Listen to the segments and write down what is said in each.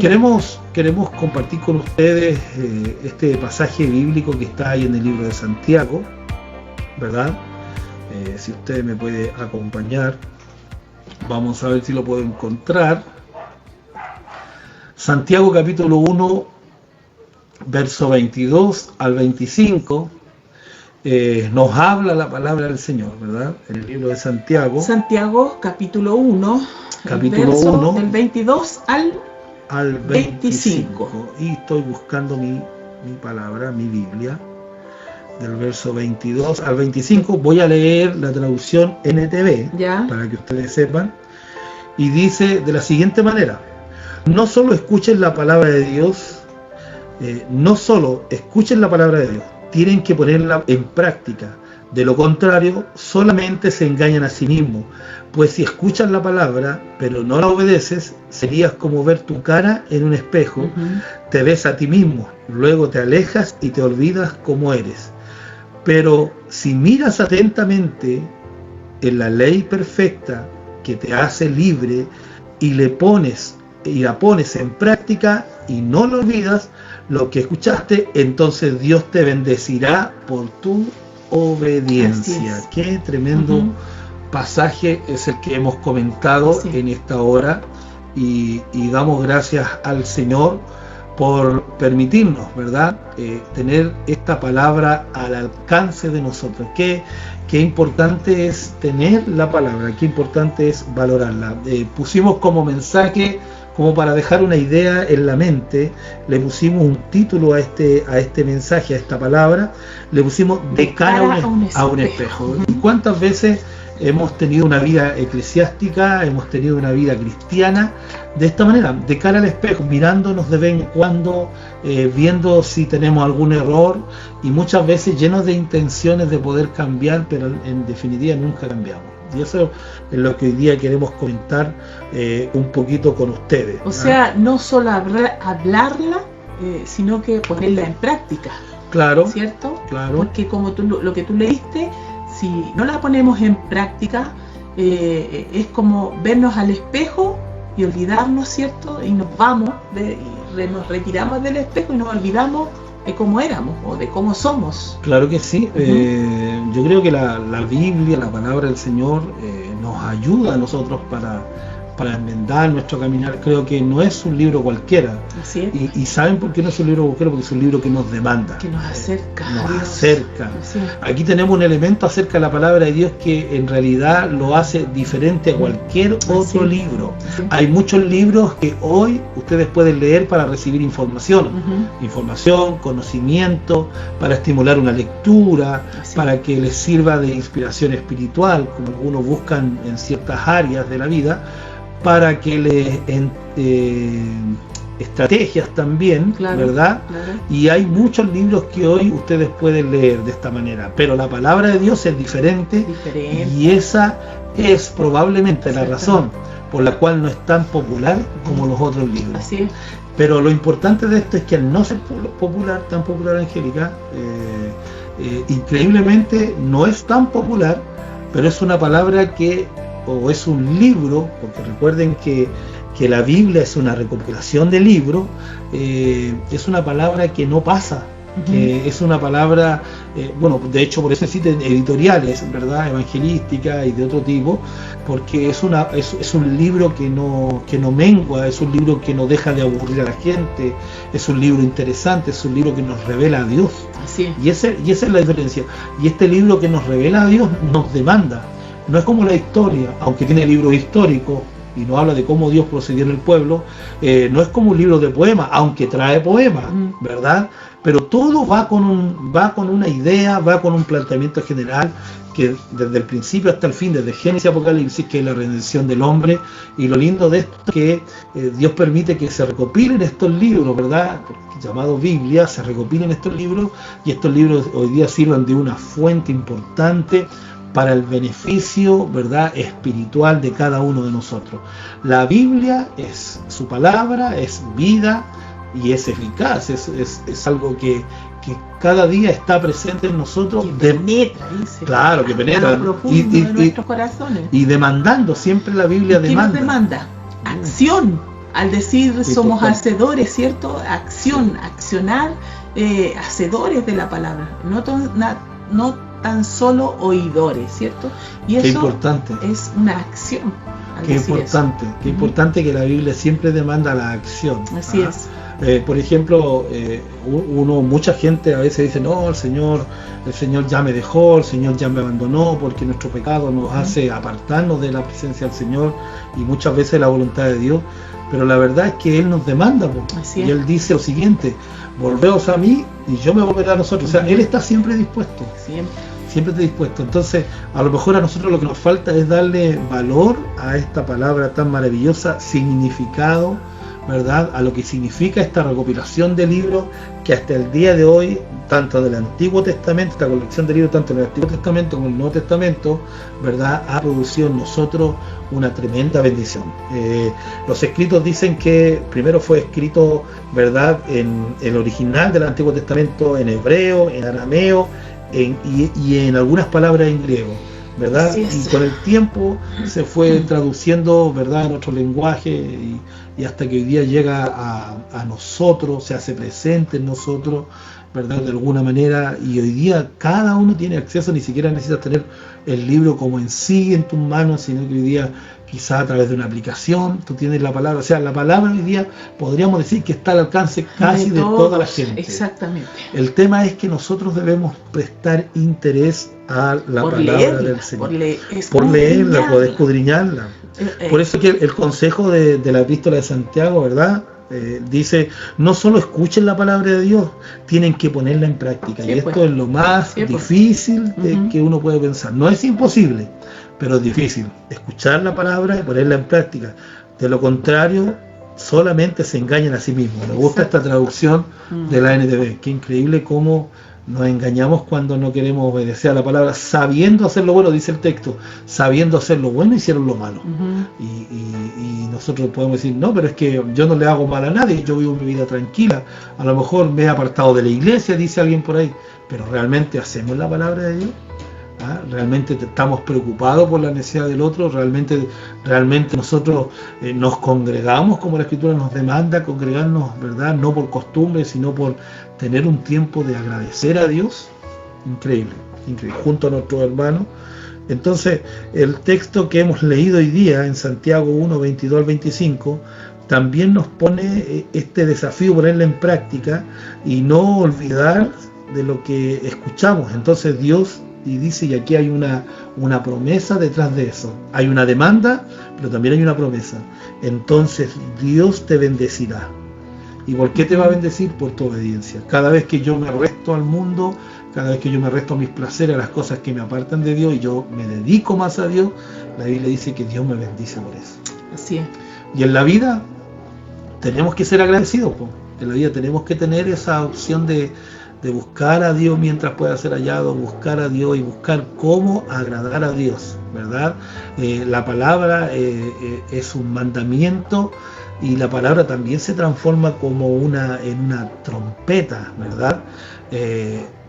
Queremos compartir con ustedes este pasaje bíblico que está ahí en el libro de Santiago, ¿verdad? Si usted me puede acompañar, vamos a ver si lo puedo encontrar. Santiago capítulo 1, verso 22 al 25, nos habla la palabra del Señor, ¿verdad? En el libro de Santiago. Santiago capítulo 1, verso 1, del 22 al 25. Y estoy buscando mi palabra, mi Biblia, del verso 22 al 25. Voy a leer la traducción NTV, ¿ya?, para que ustedes sepan. Y dice de la siguiente manera: no solo escuchen la palabra de Dios, tienen que ponerla en práctica. De lo contrario, solamente se engañan a sí mismos. Pues si escuchas la palabra, pero no la obedeces, serías como ver tu cara en un espejo. Te ves a ti mismo, luego te alejas y te olvidas cómo eres. Pero si miras atentamente en la ley perfecta que te hace libre y la pones en práctica y no lo olvidas lo que escuchaste, entonces Dios te bendecirá por tu obediencia. Qué tremendo pasaje es el que hemos comentado en esta hora, y damos gracias al Señor por permitirnos, ¿verdad?, tener esta palabra al alcance de nosotros. Qué importante es tener la palabra, qué importante es valorarla. Pusimos como mensaje, como para dejar una idea en la mente, le pusimos un título a este mensaje, a esta palabra, le pusimos de cara a un espejo. ¿Cuántas veces hemos tenido una vida eclesiástica, hemos tenido una vida cristiana de esta manera, de cara al espejo, mirándonos de vez en cuando, viendo si tenemos algún error, y muchas veces llenos de intenciones de poder cambiar, pero en definitiva nunca cambiamos? Y eso es lo que hoy día queremos comentar un poquito con ustedes. O sea, no solo hablarla, sino que ponerla en práctica. Claro. ¿Cierto? Claro. Porque como lo que tú leíste, si no la ponemos en práctica, es como vernos al espejo y olvidarnos, ¿cierto? Y nos vamos, nos retiramos del espejo y nos olvidamos de cómo éramos o de cómo somos. Claro que sí. Yo creo que la Biblia, la palabra del Señor, nos ayuda a nosotros para enmendar nuestro caminar. Creo que no es un libro cualquiera. Así es. Y ¿saben por qué no es un libro cualquiera? Porque es un libro que nos demanda. Que nos acerca. Nos acerca. Aquí tenemos un elemento acerca de la palabra de Dios que en realidad lo hace diferente a cualquier otro libro. Hay muchos libros que hoy ustedes pueden leer para recibir información. Información, conocimiento, para estimular una lectura, para que les sirva de inspiración espiritual, como algunos buscan en ciertas áreas de la vida, para que les estrategias también, ¿verdad? Claro. Y hay muchos libros que hoy ustedes pueden leer de esta manera, pero la palabra de Dios es diferente. Y esa es probablemente la razón por la cual no es tan popular como los otros libros. Así es. Pero lo importante de esto es que al no ser tan popular, Angélica, increíblemente no es tan popular, pero es una palabra o es un libro, porque recuerden que la Biblia es una recopilación de libros, es una palabra que no pasa, es una palabra, de hecho por eso existen editoriales, ¿verdad?, evangelísticas y de otro tipo, porque es un libro que no mengua, es un libro que no deja de aburrir a la gente, es un libro interesante, es un libro que nos revela a Dios. Así es. Y esa es la diferencia. Y este libro que nos revela a Dios nos demanda. No es como la historia, aunque tiene libros históricos y nos habla de cómo Dios procedió en el pueblo, no es como un libro de poemas, aunque trae poemas, ¿verdad? Pero todo va con una idea, va con un planteamiento general, que desde el principio hasta el fin, desde Génesis y Apocalipsis, que es la redención del hombre. Y lo lindo de esto es que Dios permite que se recopilen estos libros, ¿verdad?, llamados Biblia, se recopilen estos libros, y estos libros hoy día sirven de una fuente importante para el beneficio, ¿verdad?, espiritual de cada uno de nosotros. La Biblia es su palabra, es vida y es eficaz, es algo que cada día está presente en nosotros. Que penetra, dice. Claro, que penetra. A lo profundo de nuestros corazones. Y demandando, siempre la Biblia demanda. ¿Qué nos demanda? Acción al decir somos Importante. hacedores, ¿cierto? Accionar, hacedores de la palabra, no tan solo oidores, ¿cierto? Y Qué eso importante. es una acción. al Qué decir importante, eso. qué importante que la Biblia siempre demanda la acción. Así ¿ah? es. Por ejemplo, mucha gente a veces dice, no, el Señor ya me dejó, el Señor ya me abandonó, porque nuestro pecado nos hace apartarnos de la presencia del Señor y muchas veces la voluntad de Dios. Pero la verdad es que Él nos demanda, Así y es. Él dice lo siguiente: volveos a mí y yo me volveré a nosotros. O sea, Él está siempre dispuesto. Siempre está dispuesto. Entonces, a lo mejor a nosotros lo que nos falta es darle valor a esta palabra tan maravillosa, significado, ¿verdad? A lo que significa esta recopilación de libros que hasta el día de hoy, tanto del Antiguo Testamento, esta colección de libros tanto en el Antiguo Testamento como en el Nuevo Testamento, ¿verdad?, ha producido en nosotros una tremenda bendición. Los escritos dicen que primero fue escrito, ¿verdad?, en el original del Antiguo Testamento, en hebreo, en arameo, y en algunas palabras en griego, ¿verdad? Y con el tiempo se fue traduciendo, ¿verdad?, en otro lenguaje, y hasta que hoy día llega a nosotros, se hace presente en nosotros, ¿verdad?, de alguna manera, y hoy día cada uno tiene acceso, ni siquiera necesitas tener el libro como en sí en tus manos, sino que hoy día quizás a través de una aplicación tú tienes la palabra. O sea, la palabra hoy día podríamos decir que está al alcance casi de toda la gente. Exactamente. El tema es que nosotros debemos prestar interés a la palabra del Señor, por leerla, por escudriñarla. Por eso que el consejo de la epístola de Santiago, ¿verdad?, dice, no solo escuchen la palabra de Dios, tienen que ponerla en práctica. Y esto es lo más difícil que uno puede pensar. No es imposible, pero es difícil escuchar la palabra y ponerla en práctica. De lo contrario, solamente se engañan a sí mismos. Me gusta esta traducción de la NTV. Qué increíble cómo nos engañamos cuando no queremos obedecer a la palabra, sabiendo hacer lo bueno, dice el texto, sabiendo hacer lo bueno, hicieron lo malo. Y nosotros podemos decir, no, pero es que yo no le hago mal a nadie, yo vivo mi vida tranquila, a lo mejor me he apartado de la iglesia, dice alguien por ahí, pero ¿realmente hacemos la palabra de Dios? ¿Ah? ¿Realmente estamos preocupados por la necesidad del otro? ¿Realmente nosotros nos congregamos como la Escritura nos demanda congregarnos, ¿verdad?, no por costumbre, sino por tener un tiempo de agradecer a Dios? Increíble, increíble, junto a nuestros hermanos. Entonces, el texto que hemos leído hoy día en Santiago 1, 22 al 25, también nos pone este desafío, ponerla en práctica y no olvidar de lo que escuchamos. Entonces Dios, y dice, y aquí hay una promesa detrás de eso. Hay una demanda, pero también hay una promesa. Entonces Dios te bendecirá. ¿Y por qué te va a bendecir? Por tu obediencia. Cada vez que yo me resto al mundo, cada vez que yo me resto a mis placeres, a las cosas que me apartan de Dios, y yo me dedico más a Dios, la Biblia dice que Dios me bendice por eso. Así es. Y en la vida tenemos que ser agradecidos, pues. En la vida tenemos que tener esa opción de buscar a Dios mientras pueda ser hallado, buscar a Dios y buscar cómo agradar a Dios, ¿verdad? La palabra es un mandamiento, y la palabra también se transforma como en una trompeta, ¿verdad?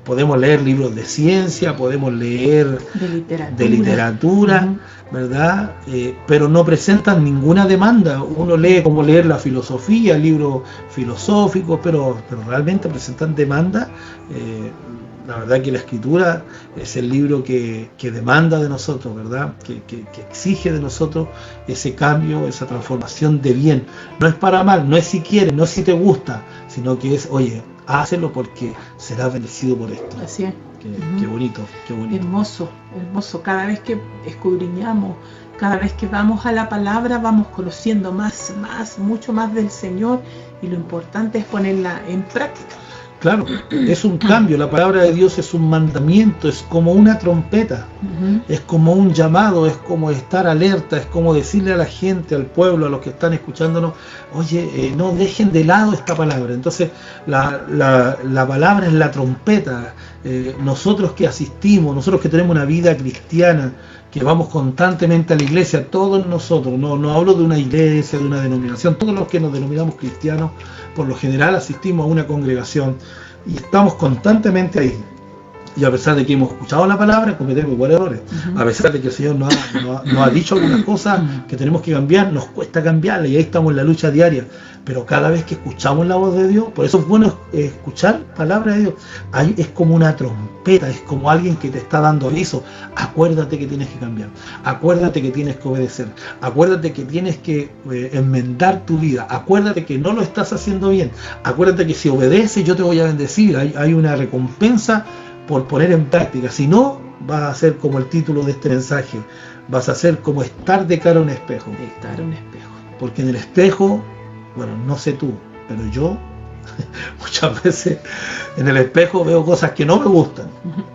Podemos leer libros de ciencia, podemos leer de literatura, ¿verdad? Pero no presentan ninguna demanda. Uno lee como leer la filosofía, libros filosóficos, pero realmente presentan demanda. La verdad que la Escritura es el libro que demanda de nosotros, ¿verdad? Que exige de nosotros ese cambio, esa transformación de bien. No es para mal, no es si quieres, no es si te gusta, sino que es, oye, hácelo porque serás bendecido por esto. Así es. Qué bonito, qué bonito. Hermoso, hermoso. Cada vez que escudriñamos, cada vez que vamos a la palabra, vamos conociendo mucho más del Señor, y lo importante es ponerla en práctica. Claro, es un cambio. La palabra de Dios es un mandamiento, es como una trompeta, es como un llamado, es como estar alerta, es como decirle a la gente, al pueblo, a los que están escuchándonos, oye, no dejen de lado esta palabra. Entonces, la palabra es la trompeta. Nosotros que asistimos, nosotros que tenemos una vida cristiana, que vamos constantemente a la iglesia, todos nosotros, no hablo de una iglesia, de una denominación, todos los que nos denominamos cristianos, por lo general asistimos a una congregación y estamos constantemente ahí. Y a pesar de que hemos escuchado la palabra, cometemos igual errores. A pesar de que el Señor nos ha dicho algunas cosas que tenemos que cambiar, nos cuesta cambiarla y ahí estamos en la lucha diaria. Pero cada vez que escuchamos la voz de Dios, por eso es bueno escuchar palabra de Dios. Es como una trompeta, es como alguien que te está dando aviso. Acuérdate que tienes que cambiar, acuérdate que tienes que obedecer, acuérdate que tienes que enmendar tu vida, acuérdate que no lo estás haciendo bien, acuérdate que si obedeces yo te voy a bendecir, hay una recompensa por poner en práctica. Si no, vas a ser como el título de este mensaje, vas a ser como estar de cara a un espejo. Estar en un espejo. Porque en el espejo, bueno, no sé tú, pero yo muchas veces en el espejo veo cosas que no me gustan.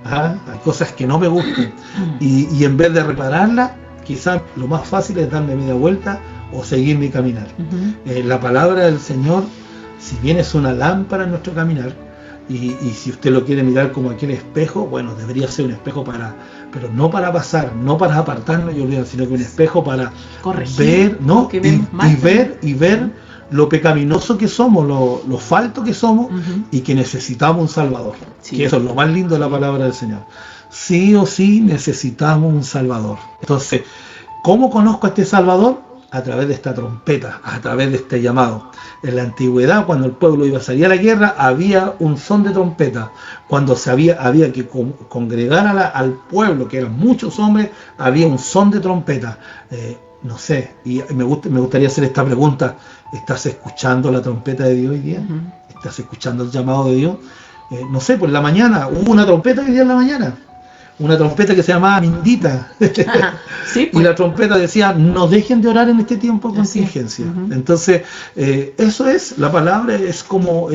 Hay cosas que no me gustan. Y en vez de repararlas, quizás lo más fácil es darme media vuelta o seguir mi caminar. La palabra del Señor, si bien es una lámpara en nuestro caminar, y si usted lo quiere mirar como aquel espejo, bueno, debería ser un espejo pero no para pasar, no para apartarnos y olvidar, sino que un espejo para corregir, ver, ¿no? Y ver lo pecaminoso que somos, lo falto que somos, y que necesitamos un Salvador. Sí. Que eso es lo más lindo de la palabra del Señor. Sí o sí necesitamos un Salvador. Entonces, ¿cómo conozco a este Salvador? A través de esta trompeta, a través de este llamado. En la antigüedad, cuando el pueblo iba a salir a la guerra, había un son de trompeta. Cuando había que congregar al pueblo, que eran muchos hombres, había un son de trompeta. No sé, y me gustaría hacer esta pregunta: ¿estás escuchando la trompeta de Dios hoy día? ¿Estás escuchando el llamado de Dios? No sé, por la mañana, hubo una trompeta hoy día en la mañana. Una trompeta que se llamaba Mindita. Sí, pues. Y la trompeta decía: no dejen de orar en este tiempo de contingencia. Entonces, eso es, la palabra es como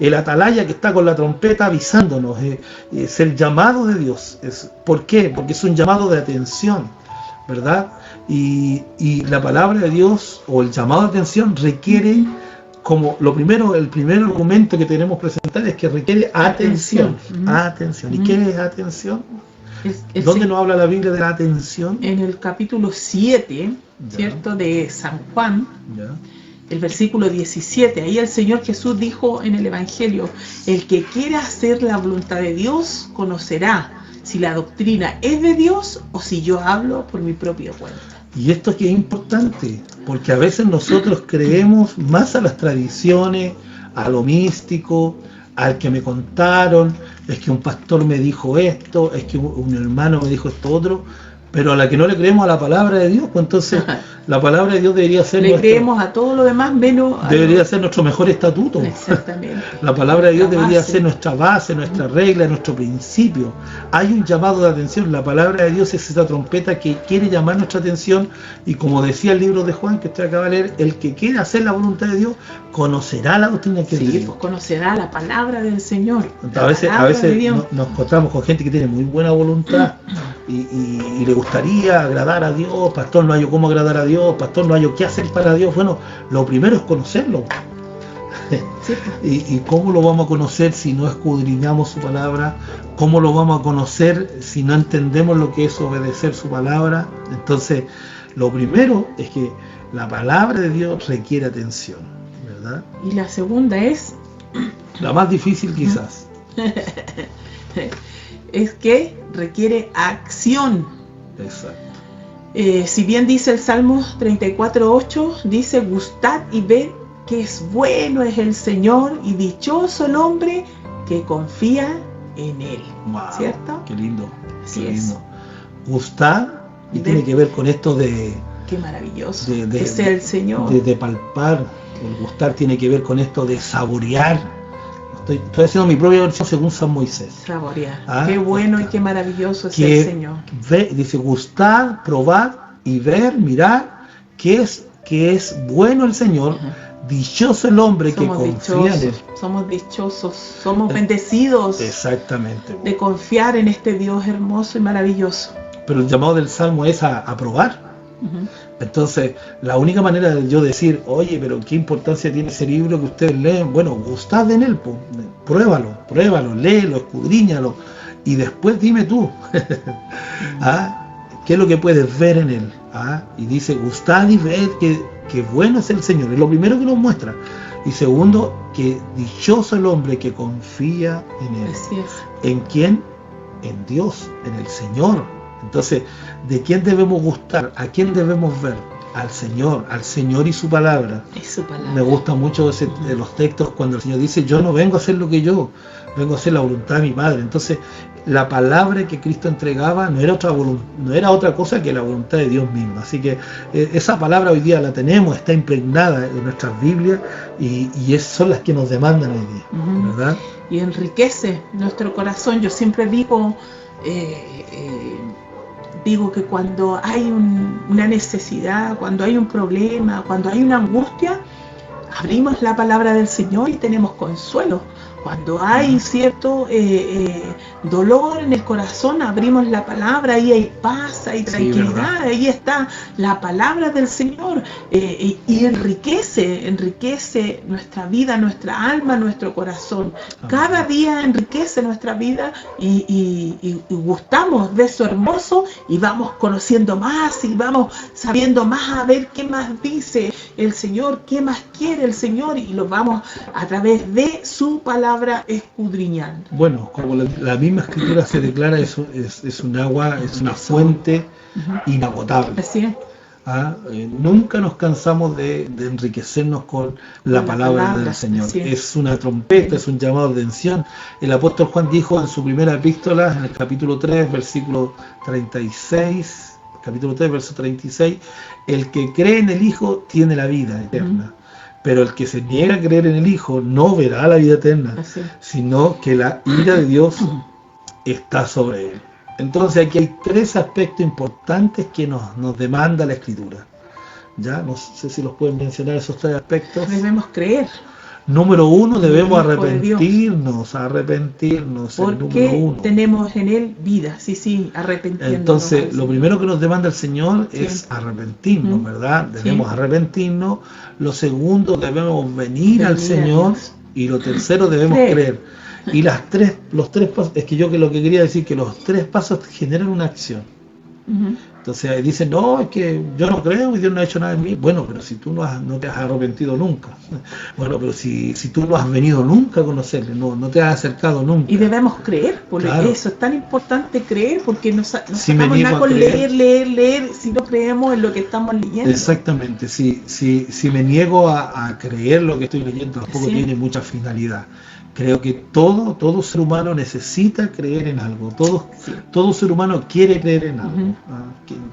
el atalaya que está con la trompeta avisándonos. Es el llamado de Dios. ¿Por qué? Porque es un llamado de atención, ¿verdad? Y la palabra de Dios, o el llamado de atención, requiere, como el primer argumento que tenemos que presentar es que requiere atención. Atención. ¿Y qué es atención? ¿Dónde nos habla la Biblia de la atención? En el capítulo 7, ¿cierto?, de San Juan, el versículo 17. Ahí el Señor Jesús dijo en el Evangelio: el que quiera hacer la voluntad de Dios conocerá si la doctrina es de Dios o si yo hablo por mi propia cuenta. Y esto que es importante, porque a veces nosotros creemos más a las tradiciones, a lo místico, al que me contaron, es que un pastor me dijo esto, es que un hermano me dijo esto otro, pero a la que no le creemos a la palabra de Dios, pues entonces la palabra de Dios debería ser creemos a todo lo demás menos debería ser nuestro mejor estatuto. Exactamente. La palabra de Dios debería ser nuestra base, nuestra regla, nuestro principio. Hay un llamado de atención. La palabra de Dios es esa trompeta que quiere llamar nuestra atención, y como decía el libro de Juan que usted acaba de leer, el que quiere hacer la voluntad de Dios conocerá la doctrina que es de Dios. Pues conocerá la palabra del Señor. A veces nos encontramos con gente que tiene muy buena voluntad y le gustaría agradar a Dios. Pastor, no hay cómo agradar a Dios, pastor, no hay qué hacer para Dios. Bueno, lo primero es conocerlo. Sí. ¿Y cómo lo vamos a conocer si no escudriñamos su palabra? ¿Cómo lo vamos a conocer si no entendemos lo que es obedecer su palabra? Entonces, lo primero es que la palabra de Dios requiere atención, ¿verdad? Y la segunda es... la más difícil quizás. Es que requiere acción. Exacto. Si bien dice el Salmo 34:8, dice: gustad y ved que es bueno es el Señor, y dichoso el hombre que confía en Él. Wow, ¿cierto? Qué lindo. Así qué es. lindo. Gustar, y tiene que ver con esto de... Qué maravilloso que sea el Señor. De palpar. El gustar tiene que ver con esto de saborear. Estoy haciendo mi propia versión según San Moisés. Saborear. Qué bueno y qué maravilloso es el Señor. Dice: gustar, probar y ver, mirar que es bueno el Señor. Dichoso el hombre que confía en Él. Somos dichosos, somos bendecidos. Exactamente. De confiar en este Dios hermoso y maravilloso. Pero el llamado del Salmo es a probar. Entonces, la única manera de yo decir: oye, pero qué importancia tiene ese libro que ustedes leen, bueno, gustad en él, pruébalo, léelo, escudriñalo, y después dime tú qué es lo que puedes ver en él. Y dice: gustad y ved que bueno es el Señor. Es lo primero que nos muestra. Y segundo, que dichoso el hombre que confía en él. Así es. ¿En quién? en Dios, en el Señor. Entonces, ¿de quién debemos gustar? ¿A quién debemos ver? Al Señor y su palabra. Es su palabra. Me gusta mucho de los textos cuando el Señor dice, yo no vengo a hacer lo que yo, vengo a hacer la voluntad de mi Padre. Entonces, la palabra que Cristo entregaba no era otra cosa que la voluntad de Dios mismo. Así que esa palabra hoy día la tenemos, está impregnada en nuestras Biblias y son las que nos demandan hoy día, ¿verdad? Y enriquece nuestro corazón. Yo siempre digo que cuando hay una necesidad, cuando hay un problema, cuando hay una angustia, abrimos la palabra del Señor y tenemos consuelo. Cuando hay cierto dolor en el corazón, abrimos la palabra y hay paz, hay tranquilidad, ahí está la palabra del Señor y enriquece nuestra vida, nuestra alma, nuestro corazón. Cada día enriquece nuestra vida y gustamos de eso hermoso y vamos conociendo más y vamos sabiendo más a ver qué más dice el Señor, qué más quiere el Señor y lo vamos a través de su palabra escudriñando. Bueno, como la misma escritura se declara, eso es un agua, es una fuente inagotable. Así es. Nunca nos cansamos de enriquecernos con la palabra del Señor. Es una trompeta, es un llamado de atención. El apóstol Juan dijo en su primera epístola, en el capítulo 3, versículo 36, capítulo 3, verso 36, el que cree en el Hijo tiene la vida eterna. Pero el que se niega a creer en el Hijo no verá la vida eterna, sino que la ira de Dios está sobre él. Entonces aquí hay tres aspectos importantes que nos demanda la Escritura. Ya, no sé si los pueden mencionar esos tres aspectos. Debemos creer. Número uno, debemos arrepentirnos. Porque tenemos en él vida, arrepentirnos. Entonces, lo primero que nos demanda el Señor es arrepentirnos, ¿verdad? Debemos arrepentirnos. Lo segundo, debemos venir al Señor. Y lo tercero, debemos creer. Y los tres pasos, es que yo lo que quería decir, que los tres pasos generan una acción. Entonces dicen, no, es que yo no creo y Dios no ha hecho nada en mí. Bueno, pero si tú no te has arrepentido nunca. Bueno, pero si tú no has venido nunca a conocerle, no te has acercado nunca. Y debemos creer, porque eso es tan importante creer, porque no sacamos nada con leer, si no creemos en lo que estamos leyendo. Exactamente, si me niego a creer lo que estoy leyendo, tampoco tiene mucha finalidad. Creo que todo ser humano necesita creer en algo. Todo ser humano quiere creer en algo.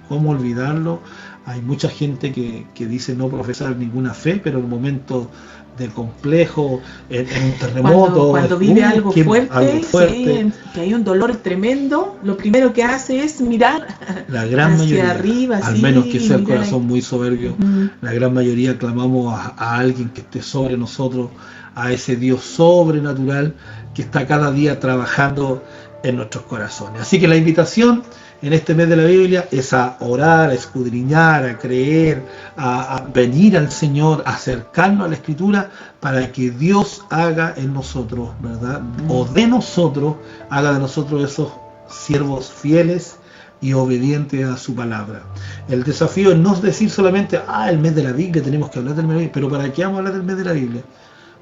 ¿Cómo olvidarlo? Hay mucha gente que dice no profesar ninguna fe, pero en un momento de complejo, en un terremoto, cuando vive algo fuerte, que hay un dolor tremendo, lo primero que hace es mirar la gran hacia mayoría, arriba, al menos que sea el corazón muy soberbio. La gran mayoría clamamos a alguien que esté sobre nosotros, a ese Dios sobrenatural que está cada día trabajando en nuestros corazones. Así que la invitación en este mes de la Biblia es a orar, a escudriñar, a creer, a venir al Señor, a acercarnos a la Escritura para que Dios haga en nosotros, ¿verdad? O de nosotros, haga de nosotros esos siervos fieles y obedientes a su palabra. El desafío es no decir solamente, el mes de la Biblia, tenemos que hablar del mes de la Biblia, pero ¿para qué vamos a hablar del mes de la Biblia?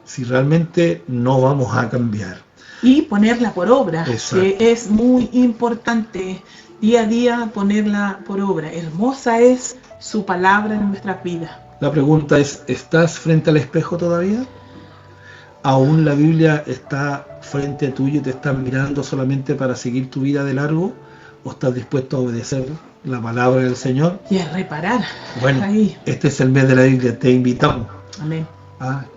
Si realmente no vamos a cambiar. Y ponerla por obra, que es muy importante, día a día ponerla por obra. Hermosa es su palabra en nuestras vidas. La pregunta es, ¿estás frente al espejo todavía? ¿Aún la Biblia está frente a tuyo y te está mirando solamente para seguir tu vida de largo? ¿O estás dispuesto a obedecer la palabra del Señor? Y a reparar. Bueno, este es el mes de la Biblia, te invitamos. Amén.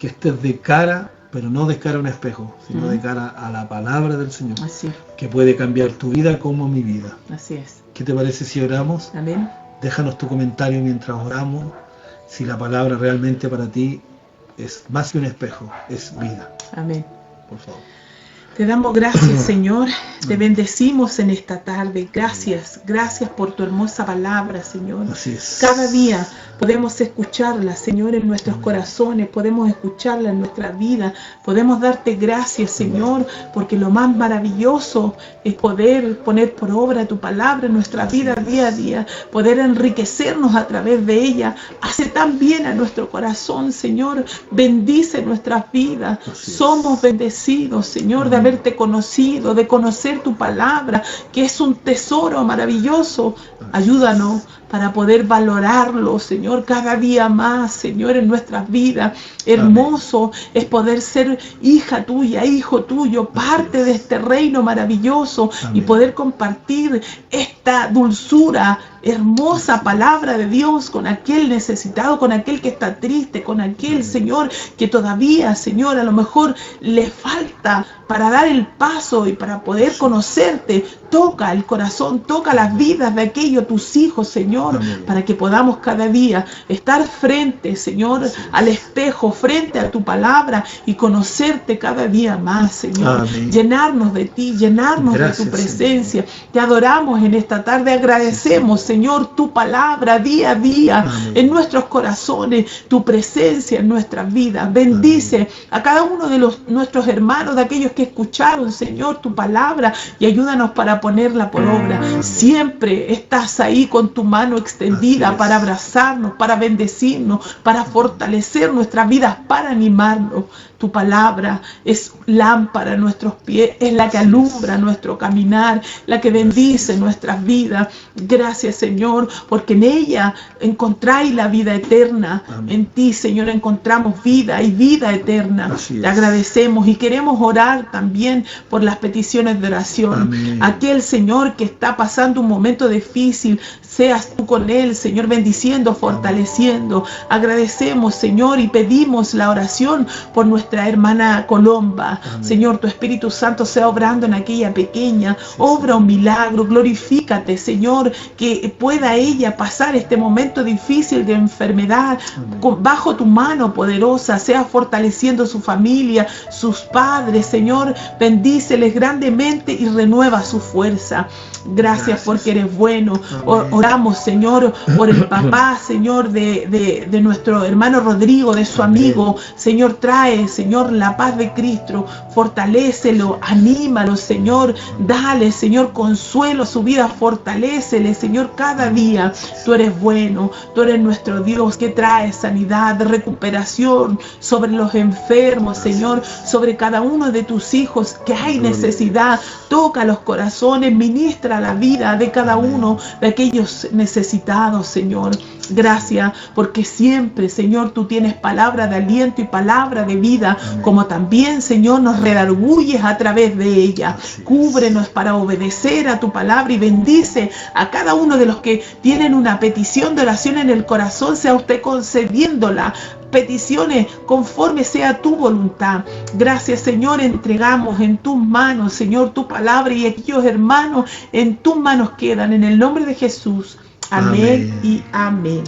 Que estés de cara, pero no de cara a un espejo, sino de cara a la palabra del Señor. Así es. Que puede cambiar tu vida como mi vida. Así es. ¿Qué te parece si oramos? Amén. Déjanos tu comentario mientras oramos, si la palabra realmente para ti es más que un espejo, es vida. Amén. Por favor. Te damos gracias, Señor. Te bendecimos en esta tarde. Gracias por tu hermosa palabra, Señor. Así es. Cada día podemos escucharla, Señor, en nuestros corazones. Podemos escucharla en nuestra vida. Podemos darte gracias, Señor, porque lo más maravilloso es poder poner por obra tu palabra en nuestra vida día a día. Poder enriquecernos a través de ella. Hace tan bien a nuestro corazón, Señor. Bendice nuestras vidas. Somos bendecidos, Señor. haberte conocido, de conocer tu palabra, que es un tesoro maravilloso. Ayúdanos para poder valorarlo, Señor, cada día más, Señor, en nuestras vidas. Hermoso es poder ser hija tuya, hijo tuyo, parte de este reino maravilloso y poder compartir esta dulzura, hermosa palabra de Dios con aquel necesitado, con aquel que está triste, con aquel, Señor, que todavía, Señor, a lo mejor le falta para dar el paso y para poder conocerte. Toca el corazón, toca las vidas de aquellos tus hijos, Señor, para que podamos cada día estar frente, Señor, al espejo, frente a tu palabra y conocerte cada día más, Señor. Llenarnos de ti, llenarnos de tu presencia. Te adoramos en esta tarde, agradecemos, Señor, tu palabra día a día en nuestros corazones, tu presencia en nuestras vidas. Bendice a cada uno de nuestros hermanos, de aquellos que escucharon, Señor, tu palabra, y ayúdanos para ponerla por obra. Siempre estás ahí con tu mano extendida para abrazarnos, para bendecirnos, para fortalecer nuestras vidas, para animarnos. Tu palabra es lámpara a nuestros pies, es la que alumbra nuestro caminar, la que bendice nuestras vidas. Gracias, Señor, porque en ella encontráis la vida eterna. En ti, Señor, encontramos vida y vida eterna. Te agradecemos y queremos orar también por las peticiones de oración. Aquel, Señor, que está pasando un momento difícil, seas tú con él, Señor, bendiciendo, fortaleciendo. Agradecemos, Señor, y pedimos la oración por nuestra hermana Colomba. Señor, tu Espíritu Santo sea obrando en aquella pequeña. Obra un milagro, glorifícate, Señor, que pueda ella pasar este momento difícil de enfermedad bajo tu mano poderosa. Sea fortaleciendo su familia, sus padres, Señor, bendíceles grandemente y renueva su fuerza. Gracias porque eres bueno. Oramos, Señor, por el papá, Señor, de nuestro hermano Rodrigo, de su amigo. Señor, trae, Señor, la paz de Cristo. Fortalécelo, anímalo, Señor. Dale, Señor, consuelo a su vida. Fortalécele, Señor, cada día. Tú eres bueno. Tú eres nuestro Dios que trae sanidad, recuperación sobre los enfermos, Señor, sobre cada uno de tus hijos que hay necesidad. Toca los corazones, ministra la vida de cada uno de aquellos necesitados, Señor. Gracias, porque siempre, Señor, tú tienes palabra de aliento y palabra de vida, como también, Señor, nos redarguyes a través de ella. Cúbrenos para obedecer a tu palabra y bendice a cada uno de los que tienen una petición de oración en el corazón, sea usted concediéndola. Peticiones conforme sea tu voluntad. Gracias, Señor, entregamos en tus manos, Señor, tu palabra, y aquellos hermanos en tus manos quedan, en el nombre de Jesús. Amén y amén.